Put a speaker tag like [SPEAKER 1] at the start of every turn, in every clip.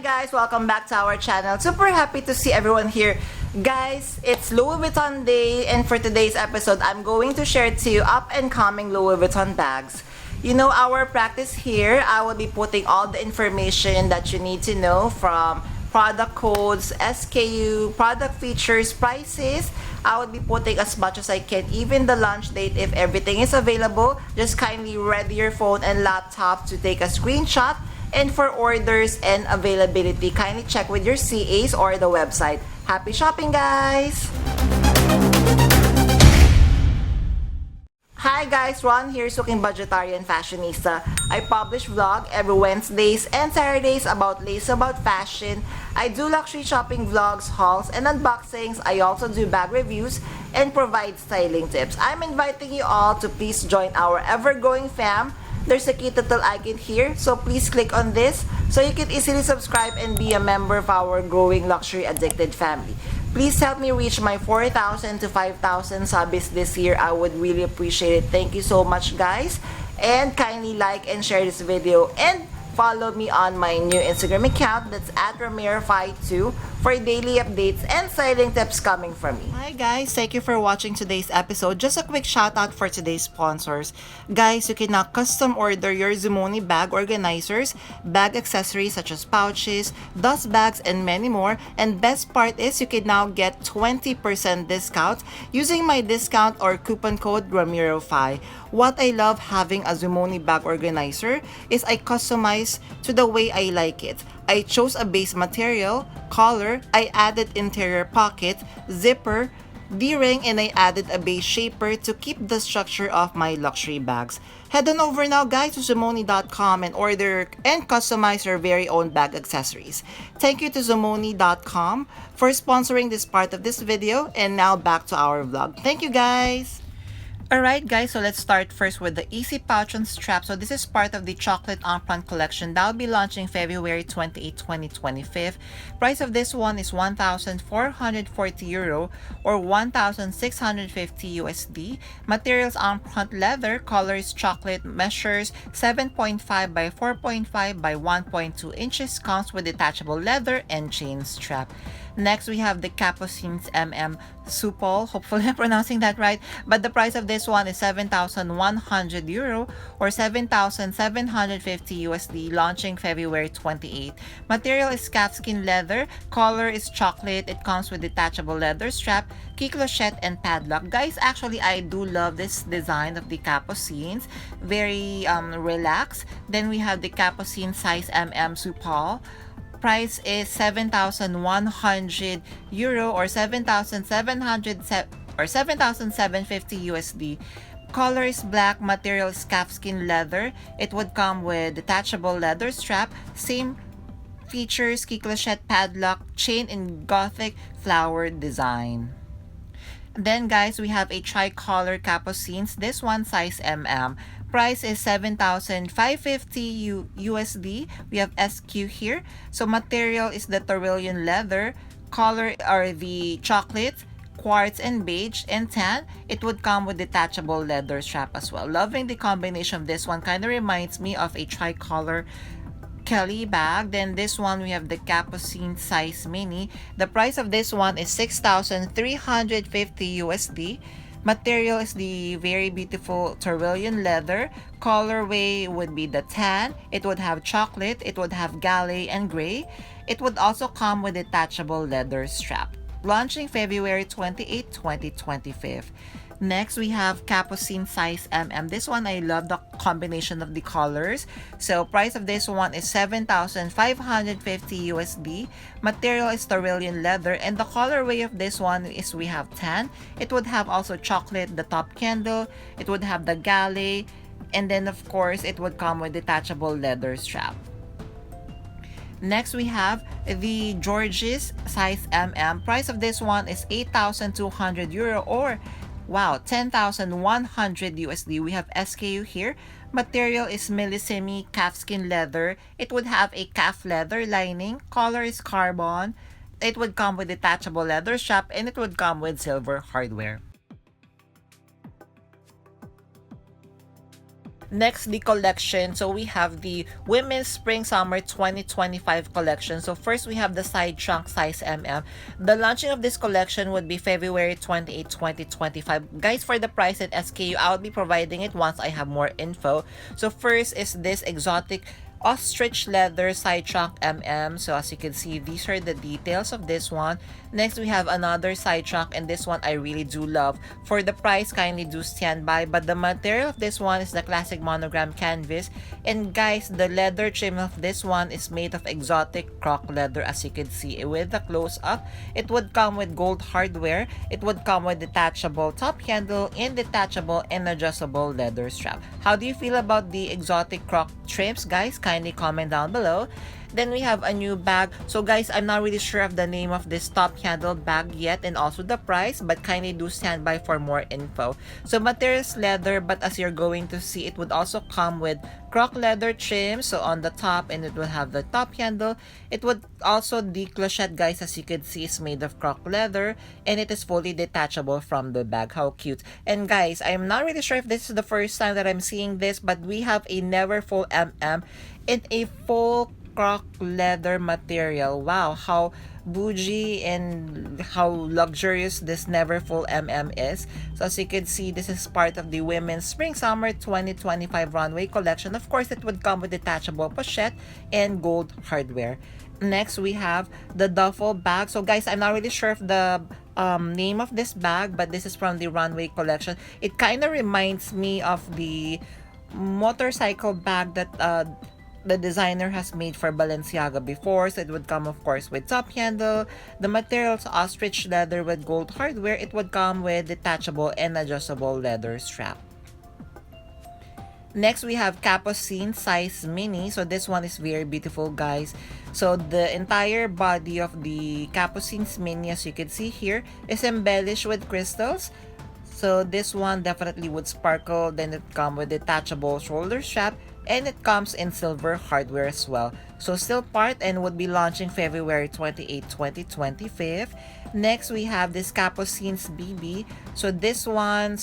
[SPEAKER 1] guys, welcome back to our channel. Super happy to see everyone here. Guys, it's Louis Vuitton Day, and for today's episode, I'm going to share to you up and coming Louis Vuitton bags. You know our practice here, I will be putting all the information that you need to know from product codes, SKU, product features, prices. I will be putting as much as I can, even the launch date if everything is available. Just kindly ready your phone and laptop to take a screenshot. And for orders and availability, kindly check with your CAs or the website. Happy shopping, guys! Hi guys, Ron here, Suking Budgetarian Fashionista. I publish vlog every Wednesdays and Saturdays about lace, about fashion. I do luxury shopping vlogs, hauls, and unboxings. I also do bag reviews and provide styling tips. I'm inviting you all to please join our ever-growing fam. There's a cute little icon here, so please click on this so you can easily subscribe and be a member of our growing luxury addicted family. Please help me reach my 4,000 to 5,000 subs this year. I would really appreciate it. Thank you so much, guys. And kindly like and share this video and follow me on my new Instagram account. That's at Ramirafy2 for daily updates and styling tips coming from me. Hi guys, thank you for watching today's episode. Just a quick shout out for today's sponsors. Guys, you can now custom order your Zumoni bag organizers, bag accessories such as pouches, dust bags, and many more. And best part is you can now get 20% discount using my discount or coupon code Ramirafy. What I love having a Zumoni bag organizer is I customize to the way I like it. I chose a base material, color, I added interior pocket, zipper, D-ring, and I added a base shaper to keep the structure of my luxury bags. Head on over now guys to Zumoni.com and order and customize your very own bag accessories. Thank you to Zumoni.com for sponsoring this part of this video, and now back to our vlog. Thank you guys! Alright guys, so let's start first with the Easy Pouch and Strap. So this is part of the Chocolate Empreinte collection that will be launching February 28, 2025. Price of this one is 1,440 euro or 1,650 USD. Materials Empreinte leather, color is chocolate, measures 7.5 by 4.5 by 1.2 inches, comes with detachable leather and chain strap. Next, we have the CAPUCINES Supple. Hopefully I'm pronouncing that right. But the price of this one is 7,100 euro or 7,750 USD, launching February 28. Material is calfskin leather. Color is chocolate. It comes with detachable leather strap, key clochette, and padlock. Guys, actually, I do love this design of the CAPUCINES. Very relaxed. Then we have the CAPUCINES size Supple. Price is 7,100 euro or 7,750 USD. Color is black. Material is calfskin leather. It would come with detachable leather strap, same features, key clochette, padlock, chain, and gothic flower design. Then guys, we have a tricolor CAPUCINES. This one size Price is 7,550 USD. We have SQ here. So material is the Tyrolean leather. Color are the chocolate, quartz, and beige, and tan. It would come with detachable leather strap as well. Loving the combination of this one. Kind of reminds me of a tricolor Kelly bag. Then this one, we have the CAPUCINES size mini. The price of this one is 6,350 USD. Material is the very beautiful Tyrolean leather. Colorway would be the tan. It would have chocolate. It would have galley and gray. It would also come with detachable leather strap. Launching February 28, 2025. Next, we have CAPUCINES size This one, I love the combination of the colors. So price of this one is 7,550 USD. Material is Tyrolean leather, and the colorway of this one is we have tan. It would have also chocolate, the top candle. It would have the galley, and then of course it would come with detachable leather strap. Next, we have the Georges size Price of this one is 8,200 euro or wow, 10,100 USD. We have SKU here. Material is millesimi calfskin leather. It would have a calf leather lining. Color is carbon. It would come with detachable leather strap, and it would come with silver hardware. Next, the collection. So we have the Women's Spring Summer 2025 collection. So first we have the side trunk size MM. The launching of this collection would be February 28, 2025. Guys, for the price and SKU, I'll be providing it once I have more info. So first is this exotic ostrich leather side trunk MM. So as you can see, these are the details of this one. Next, we have another side trunk, and this one I really do love. For the price, kindly do stand by, but the material of this one is the classic monogram canvas. And guys, the leather trim of this one is made of exotic croc leather, as you can see with the close up. It would come with gold hardware. It would come with detachable top handle and detachable and adjustable leather strap. How do you feel about the exotic croc trims, guys? Kindly comment down below. Then we have a new bag. So guys, I'm not really sure of the name of this top handle bag yet and also the price, but kindly do stand by for more info. So material is leather, but as you're going to see, it would also come with croc leather trim. So on the top, and it will have the top handle. It would also, the clochette, guys, as you can see, is made of croc leather, and it is fully detachable from the bag. How cute. And guys, I'm not really sure if this is the first time that I'm seeing this, but we have a Neverfull MM in a full croc leather material. Wow, how bougie and how luxurious this Neverfull MM is. So as you can see, this is part of the Women's Spring Summer 2025 Runway collection. Of course, it would come with detachable pochette and gold hardware. Next, we have the duffel bag. So guys, I'm not really sure of the name of this bag, but this is from the Runway collection. It kind of reminds me of the motorcycle bag that the designer has made for Balenciaga before. So it would come, of course, with top handle. The materials ostrich leather with gold hardware. It would come with detachable and adjustable leather strap. Next, we have Capucines size mini. So this one is very beautiful, guys. So the entire body of the Capucines mini, as you can see here, is embellished with crystals. So this one definitely would sparkle. Then it comes with detachable shoulder strap, and it comes in silver hardware as well. So still part and would be launching February 28, 2025. Next, we have this Capucines BB. So this one,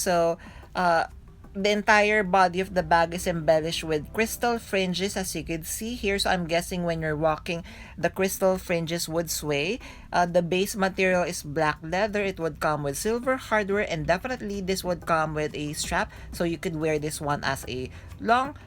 [SPEAKER 1] the entire body of the bag is embellished with crystal fringes, as you can see here. So I'm guessing when you're walking, the crystal fringes would sway. The base material is black leather. It would come with silver hardware, and definitely this would come with a strap, so you could wear this one as a long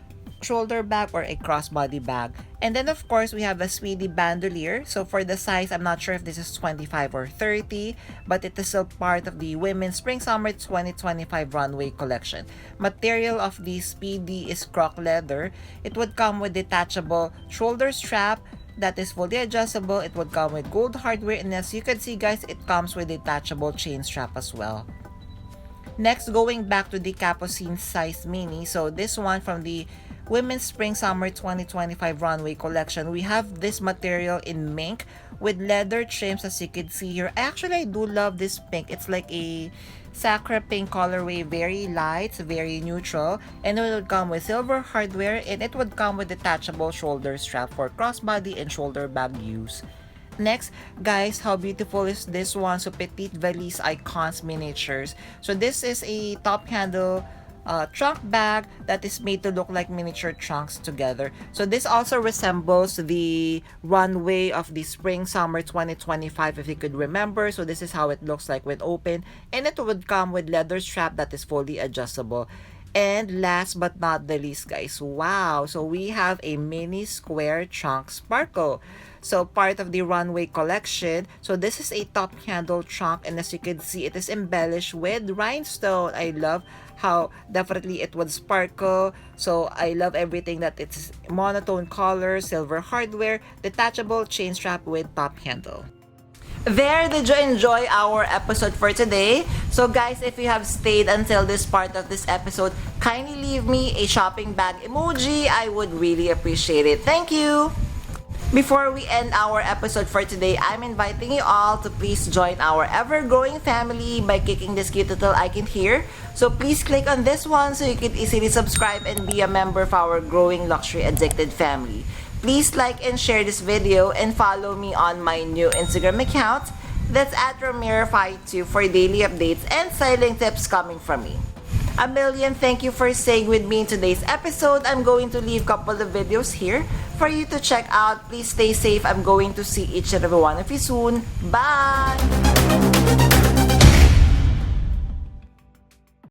[SPEAKER 1] shoulder bag or a crossbody bag. And then of course we have a Speedy bandolier. So for the size, I'm not sure if this is 25 or 30, but it is still part of the Women's Spring Summer 2025 Runway collection. Material of the Speedy is croc leather. It would come with detachable shoulder strap that is fully adjustable. It would come with gold hardware, and as you can see, guys, it comes with detachable chain strap as well. Next, going back to the Capucines size mini. So this one from the Women's Spring Summer 2025 Runway collection. We have this material in mink with leather trims, as you can see here. Actually, I do love this pink. It's like a Sacra pink colorway, very light, very neutral, and it would come with silver hardware, and it would come with detachable shoulder strap for crossbody and shoulder bag use. Next, guys, how beautiful is this one? So petite valise icons miniatures. So this is a top handle trunk bag that is made to look like miniature trunks together. So this also resembles the runway of the Spring Summer 2025, if you could remember. So this is how it looks like when open, and it would come with leather strap that is fully adjustable. And last but not the least, guys, wow, so we have a mini square trunk sparkle. So part of the Runway collection. So this is a top handle trunk, and as you can see, it is embellished with rhinestone. I love how definitely it would sparkle. So I love everything that it's monotone color, silver hardware, detachable chain strap with top handle. There, did you enjoy our episode for today? So guys, if you have stayed until this part of this episode, kindly leave me a shopping bag emoji. I would really appreciate it. Thank you! Before we end our episode for today, I'm inviting you all to please join our ever-growing family by clicking this cute little icon here. So please click on this one so you can easily subscribe and be a member of our growing luxury addicted family. Please like and share this video and follow me on my new Instagram account. That's at Ramiro52 for daily updates and styling tips coming from me. A million thank you for staying with me in today's episode. I'm going to leave a couple of videos here for you to check out. Please stay safe. I'm going to see each and every one of you soon. Bye!